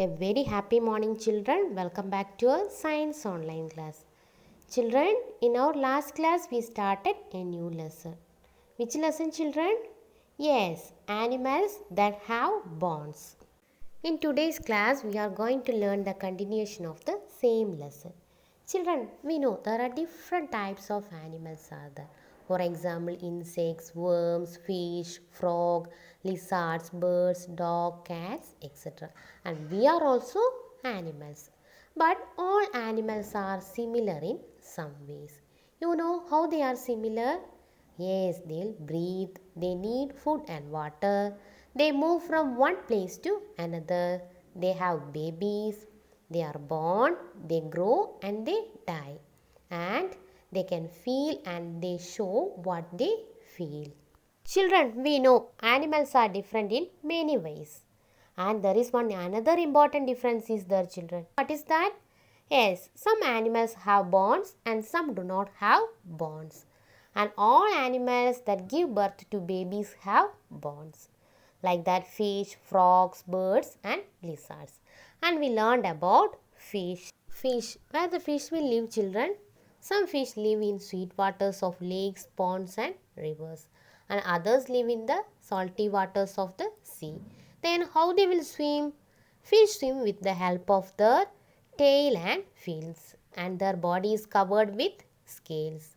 A very happy morning, children. Welcome back to our science online class. Children, in our last class, we started a new lesson. Which lesson, children? Yes, animals that have bonds. In today's class, we are going to learn the continuation of the same lesson. Children, we know there are different types of animals are there. For example, insects, worms, fish, frog, lizards, birds, dog, cats, etc. And we are also animals. But all animals are similar in some ways. You know how they are similar? Yes, they'll breathe, they need food and water, they move from one place to another, they have babies, they are born, they grow and they die. And they can feel and they show what they feel. Children, we know animals are different in many ways. And there is one another important difference is there, children. What is that? Yes, some animals have bonds and some do not have bonds. And all animals that give birth to babies have bonds. Like that fish, frogs, birds and lizards. And we learned about fish. Fish, where the fish will live, children? Some fish live in sweet waters of lakes, ponds and rivers. And others live in the salty waters of the sea. Then how they will swim? Fish swim with the help of their tail and fins, and their body is covered with scales.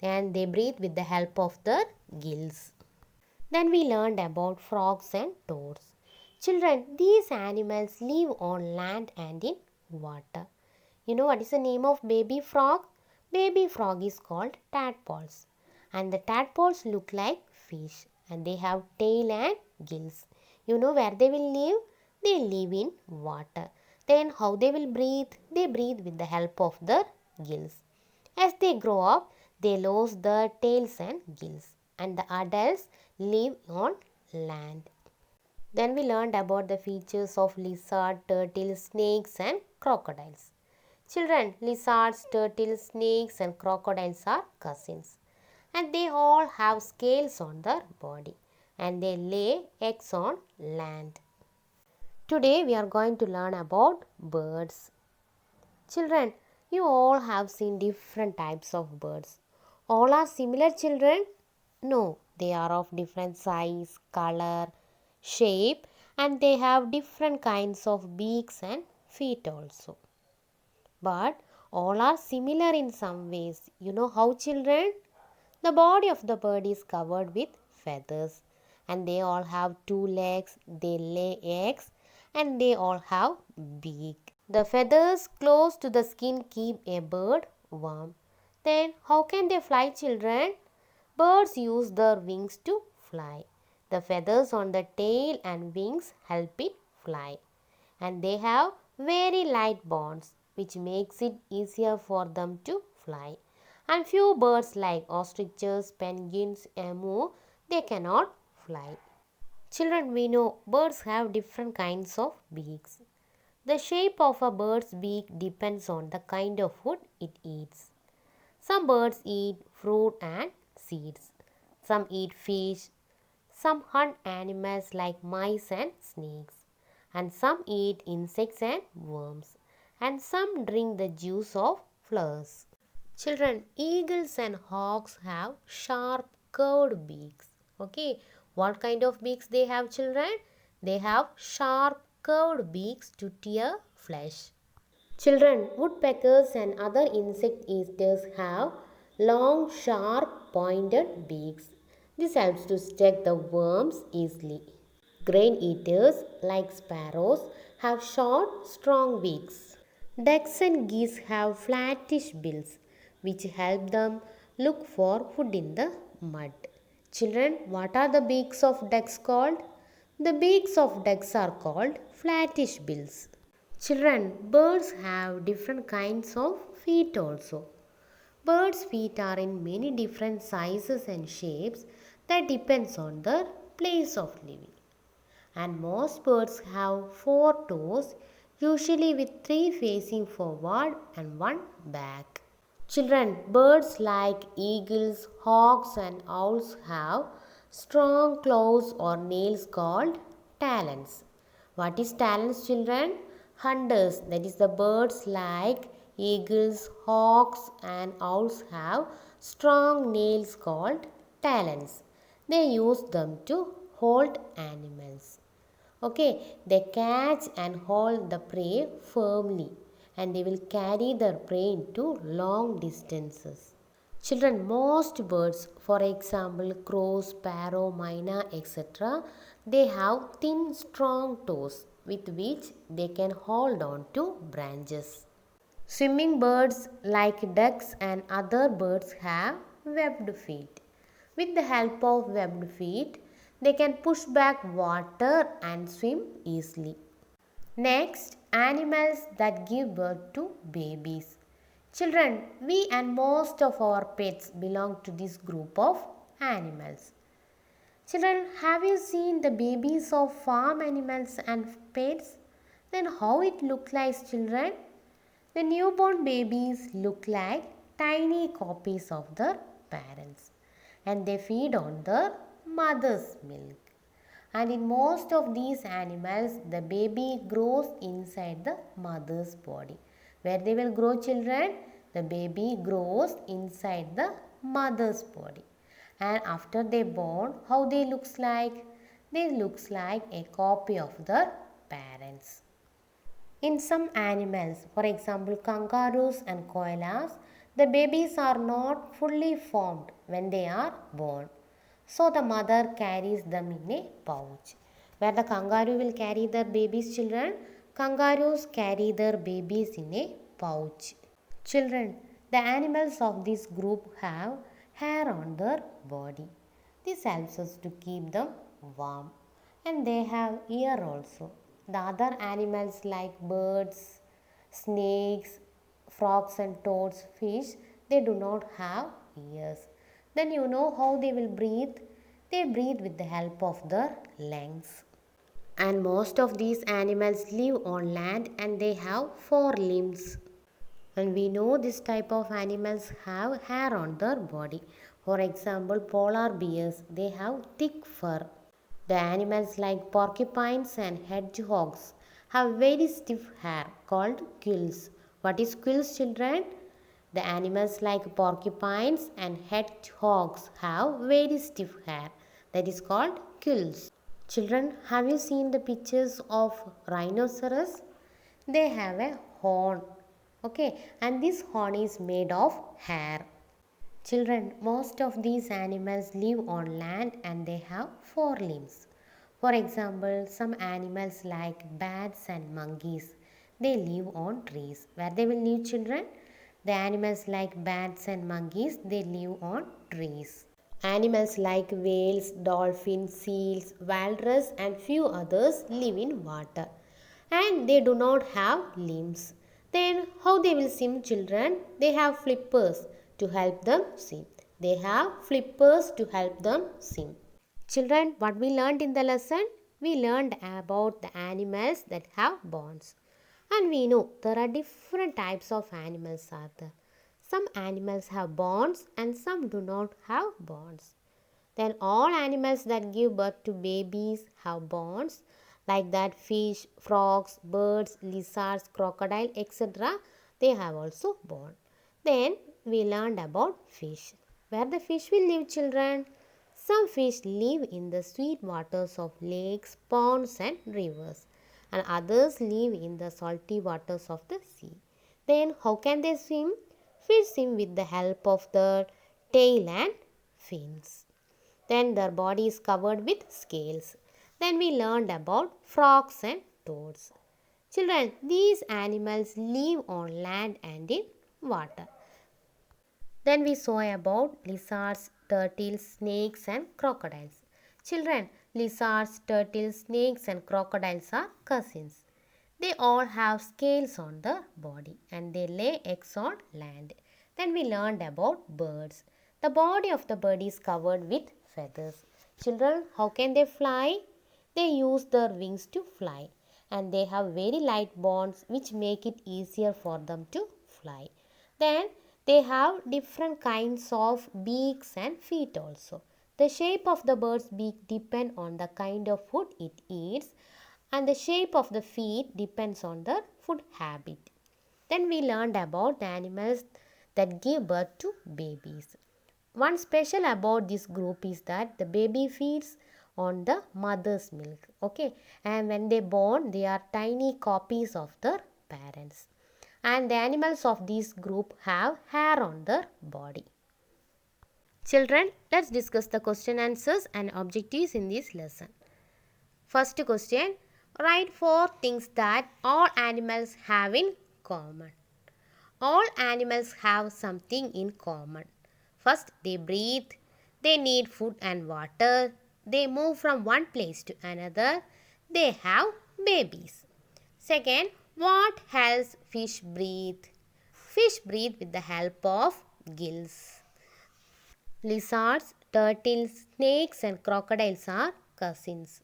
And they breathe with the help of their gills. Then we learned about frogs and toads. Children, these animals live on land and in water. You know what is the name of baby frog? Baby frog is called tadpoles. And the tadpoles look like fish and they have tail and gills. You know where they will live? They live in water. Then how they will breathe? They breathe with the help of their gills. As they grow up, they lose their tails and gills, and the adults live on land. Then we learned about the features of lizard, turtles, snakes and crocodiles. Children, lizards, turtles, snakes and crocodiles are cousins, and they all have scales on their body and they lay eggs on land. Today we are going to learn about birds. Children, you all have seen different types of birds. All are similar, children? No, they are of different size, color, shape, and they have different kinds of beaks and feet also. But all are similar in some ways. You know how, children? The body of the bird is covered with feathers, and they all have two legs, they lay eggs, and they all have beak. The feathers close to the skin keep a bird warm. Then how can they fly, children? Birds use their wings to fly. The feathers on the tail and wings help it fly. And they have very light bones which makes it easier for them to fly. And few birds like ostriches, penguins, emu, they cannot fly. Children, we know birds have different kinds of beaks. The shape of a bird's beak depends on the kind of food it eats. Some birds eat fruit and seeds. Some eat fish. Some hunt animals like mice and snakes. And some eat insects and worms. And some drink the juice of flowers. Children, eagles and hawks have sharp curved beaks. Okay, what kind of beaks they have, children? They have sharp curved beaks to tear flesh. Children, woodpeckers and other insect eaters have long, sharp, pointed beaks. This helps to stick the worms easily. Grain eaters, like sparrows, have short, strong beaks. Ducks and geese have flattish bills, which help them look for food in the mud. Children, what are the beaks of ducks called? The beaks of ducks are called flattish bills. Children, birds have different kinds of feet also. Birds' feet are in many different sizes and shapes that depends on their place of living. And most birds have four toes, usually with three facing forward and one back. Children, birds like eagles, hawks and owls have strong claws or nails called talons. What is talons, children? Hunters, that is the birds like eagles, hawks and owls have strong nails called talons. They use them to hold animals. Okay, they catch and hold the prey firmly and they will carry their prey into long distances. Children, most birds, for example, crows, sparrow, myna, etc., they have thin, strong toes with which they can hold on to branches. Swimming birds like ducks and other birds have webbed feet. With the help of webbed feet, they can push back water and swim easily. Next, animals that give birth to babies. Children, we and most of our pets belong to this group of animals. Children, have you seen the babies of farm animals and pets? Then how it looks like, children? The newborn babies look like tiny copies of their parents and they feed on their mother's milk. And in most of these animals, the baby grows inside the mother's body. Where they will grow, children? The baby grows inside the mother's body. And after they born, how they looks like? They looks like a copy of their parents. In some animals, for example kangaroos and koalas, the babies are not fully formed when they are born. So the mother carries them in a pouch. Where the kangaroo will carry their babies, children, kangaroos carry their babies in a pouch. Children, the animals of this group have hair on their body. This helps us to keep them warm. And they have ear also. The other animals like birds, snakes, frogs and toads, fish, they do not have ears. Then you know how they will breathe? They breathe with the help of their lungs. And most of these animals live on land and they have four limbs. And we know this type of animals have hair on their body. For example, polar bears, they have thick fur. The animals like porcupines and hedgehogs have very stiff hair called quills. What is quills, children? The animals like porcupines and hedgehogs have very stiff hair. That is called quills. Children, have you seen the pictures of rhinoceros? They have a horn. Okay, and this horn is made of hair. Children, most of these animals live on land and they have four limbs. For example, some animals like bats and monkeys, they live on trees. Where they will live, children? The animals like bats and monkeys, they live on trees. Animals like whales, dolphins, seals, walrus and few others live in water. And they do not have limbs. Then how they will swim, children? They have flippers to help them swim. They have flippers to help them swim. Children, what we learned in the lesson? We learned about the animals that have bonds. And we know there are different types of animals are there. Some animals have bonds and some do not have bonds. Then all animals that give birth to babies have bonds like that fish, frogs, birds, lizards, crocodile, etc. They have also bond. Then we learned about fish. Where the fish will live, children? Some fish live in the sweet waters of lakes, ponds and rivers and others live in the salty waters of the sea. Then how can they swim? Fish swim with the help of their tail and fins. Then their body is covered with scales. Then we learned about frogs and toads. Children, these animals live on land and in water. Then we saw about lizards, turtles, snakes and crocodiles. Children, lizards, turtles, snakes and crocodiles are cousins. They all have scales on the body and they lay eggs on land. Then we learned about birds. The body of the bird is covered with feathers. Children, how can they fly? They use their wings to fly and they have very light bones which make it easier for them to fly. Then they have different kinds of beaks and feet also. The shape of the bird's beak depends on the kind of food it eats and the shape of the feet depends on the food habit. Then we learned about animals that give birth to babies. One special about this group is that the baby feeds on the mother's milk. Okay, and when they born, they are tiny copies of their parents. And the animals of this group have hair on their body. Children, let's discuss the question answers and objectives in this lesson. First question, write 4 things that all animals have in common. All animals have something in common. First, they breathe, they need food and water, they move from one place to another, they have babies. Second, what helps fish breathe? Fish breathe with the help of gills. Lizards, turtles, snakes and crocodiles are cousins.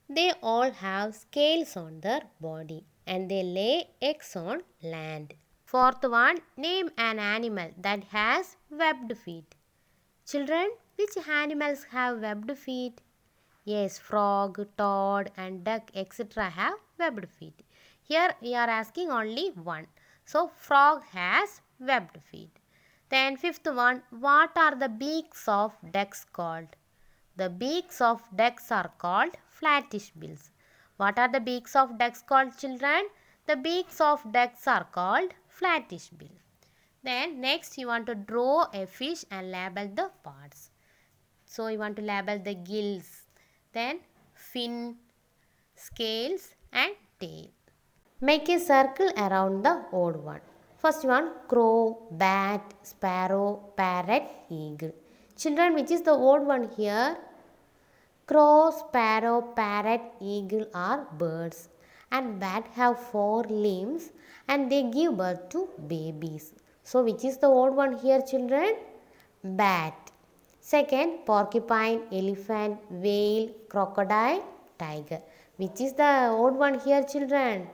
They all have scales on their body and they lay eggs on land. Fourth one, name an animal that has webbed feet. Children, which animals have webbed feet? Yes, frog, toad and duck etc. have webbed feet. Here we are asking only one. So, frog has webbed feet. Then fifth one, what are the beaks of ducks called? The beaks of ducks are called flattish bills. What are the beaks of ducks called, children? The beaks of ducks are called flattish bill. Then next you want to draw a fish and label the parts. So you want to label the gills, then fin, scales and tail. Make a circle around the odd one. First one, crow, bat, sparrow, parrot, eagle. Children, which is the odd one here? Crow, sparrow, parrot, eagle are birds, and bat have 4 limbs and they give birth to babies. So which is the odd one here, children? Bat. Second, porcupine, elephant, whale, crocodile, tiger. Which is the odd one here, children?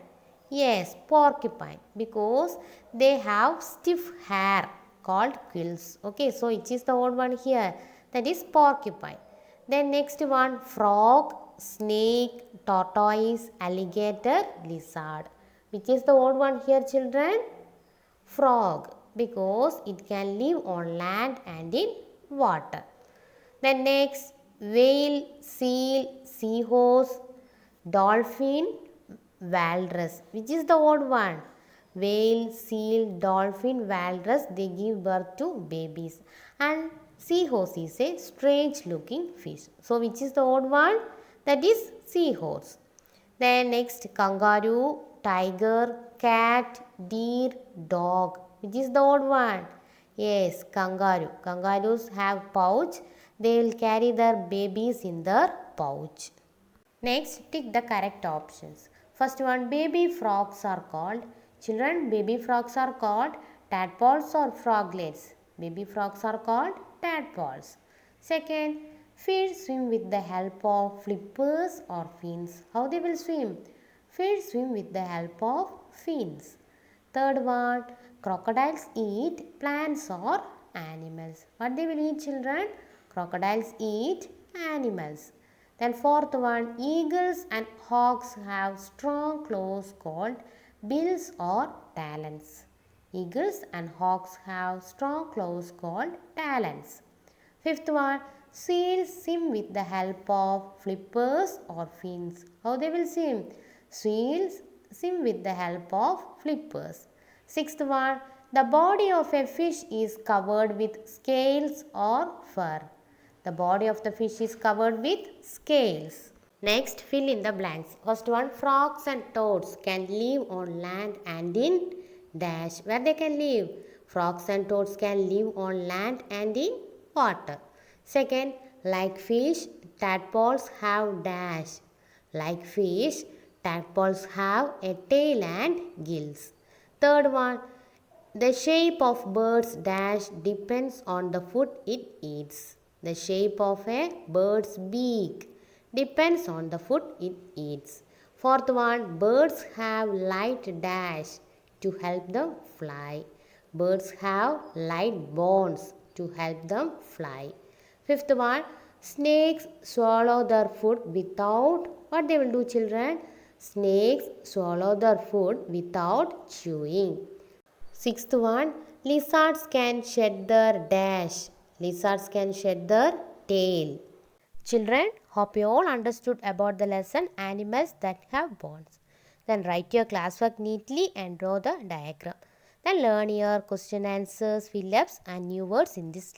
Yes, porcupine, because they have stiff hair called quills. Okay, so which is the odd one here? That is porcupine. Then next one, frog, snake, tortoise, alligator, lizard. Which is the odd one here, children? Frog, because it can live on land and in water. Then next, whale, seal, seahorse, dolphin, walrus. Which is the odd one? Whale, seal, dolphin, walrus, they give birth to babies. And seahorse is a strange looking fish. So which is the odd one? That is seahorse. Then next, kangaroo, tiger, cat, deer, dog. Which is the odd one? Yes, kangaroo. Kangaroos have pouch. They will carry their babies in their pouch. Next, tick the correct options. First one, baby frogs are called. Children, baby frogs are called tadpoles or froglets. Baby frogs are called tadpoles. Second, fish swim with the help of flippers or fins. How they will swim? Fish swim with the help of fins. Third one, crocodiles eat plants or animals. What they will eat, children? Crocodiles eat animals. Then fourth one, eagles and hawks have strong claws called bills or talons. Eagles and hawks have strong claws called talons. Fifth one, seals swim with the help of flippers or fins. How they will swim? Seals swim with the help of flippers. Sixth one, the body of a fish is covered with scales or fur. The body of the fish is covered with scales. Next, fill in the blanks. First one, frogs and toads can live on land and in dash. Where they can live? Frogs and toads can live on land and in water. Second, like fish, tadpoles have dash. Like fish, tadpoles have a tail and gills. Third one, the shape of bird's dash depends on the food it eats. The shape of a bird's beak depends on the food it eats. Fourth one, birds have light dash to help them fly. Birds have light bones to help them fly. Fifth one, snakes swallow their food without, what they will do, children? Snakes swallow their food without chewing. Sixth one, lizards can shed their dash. Lizards can shed their tail. Children, hope you all understood about the lesson animals that have bones. Then write your classwork neatly and draw the diagram. Then learn your question answers, fill-ups and new words in this lesson.